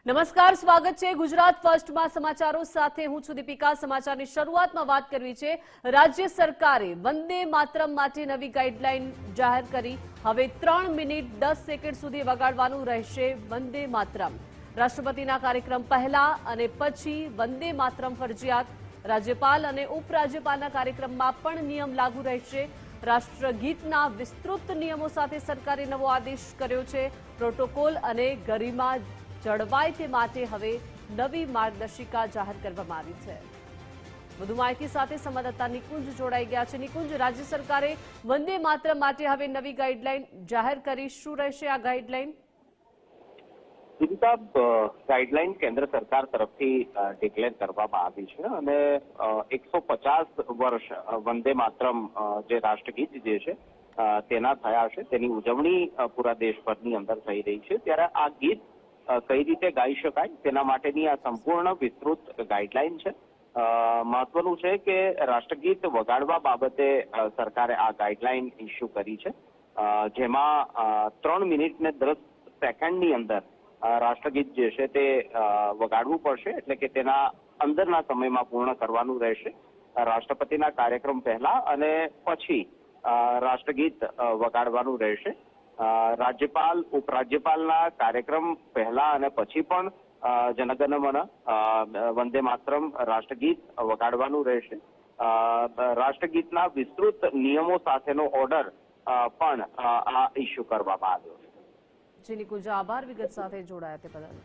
નમસ્કાર, સ્વાગત છે ગુજરાત ફર્સ્ટમાં સમાચારો સાથે હું છું દીપિકા। સમાચારની શરૂઆતમાં વાત કરવી છે। રાજ્ય સરકારે વંદે માતરમ માટે નવી ગાઈડલાઈન જાહેર કરી। હવે 3 મિનિટ 10 સેકન્ડ સુધી વગાડવાનું રહેશે વંદે માતરમ। રાષ્ટ્રપતિના કાર્યક્રમ પહેલા અને પછી વંદે માતરમ ફરજિયાત। રાજ્યપાલ અને ઉપરાજ્યપાલના કાર્યક્રમમાં પણ નિયમ લાગુ રહેશે। રાષ્ટ્રગીતના વિસ્તૃત નિયમો સાથે સરકારે નવો આદેશ કર્યો છે। પ્રોટોકોલ અને ગરિમા જળવાય તે માટે હવે નવી માર્ગદર્શિકા જાહેર કરવામાં આવી છે। વધુ માહિતી સાથે સંવાદદાતા નિકુંજ જોડાઈ ગયા છે। નિકુંજ, રાજ્ય સરકારે વંદે માતરમ માટે હવે નવી ગાઈડલાઈન જાહેર કરી। શું રહેશે આ ગાઈડલાઈન? ગાઈડલાઈન કેન્દ્ર સરકાર તરફથી ડિક્લેર કરવામાં આવી છે અને 150 વર્ષ વંદે માતરમ જે રાષ્ટ્રગીત જે છે તેના થયા છે, તેની ઉજવણી પૂરા દેશભરની અંદર થઈ રહી છે। ત્યારે આ ગીત કઈ રીતે ગાઈ શકાય તેના માટેની આ સંપૂર્ણ વિસ્તૃત ગાઈડલાઈન છે। મહત્વનું છે કે રાષ્ટ્રગીત વગાડવા બાબતે સરકારે આ ગાઈડલાઈન ઇસ્યુ કરી છે, જેમાં 3 મિનિટ ને 10 સેકન્ડની અંદર રાષ્ટ્રગીત જે છે તે વગાડવું પડશે, એટલે કે તેના અંદરના સમયમાં પૂર્ણ કરવાનું રહેશે। રાષ્ટ્રપતિના કાર્યક્રમ પહેલા અને પછી રાષ્ટ્રગીત વગાડવાનું રહેશે। રાજ્યપાલ ઉપરાજ્યપાલના કાર્યક્રમ પહેલા અને પછી પણ જનગણ મન વંદે માતરમ રાષ્ટ્રગીત વગાડવાનું રહેશે। રાષ્ટ્રગીતના વિસ્તૃત નિયમો સાથેનો ઓર્ડર પણ આ ઇસ્યુ કરવામાં આવ્યો છે। જી નિકુંજ, આભાર વિગત સાથે જોડાયા તે બદલ।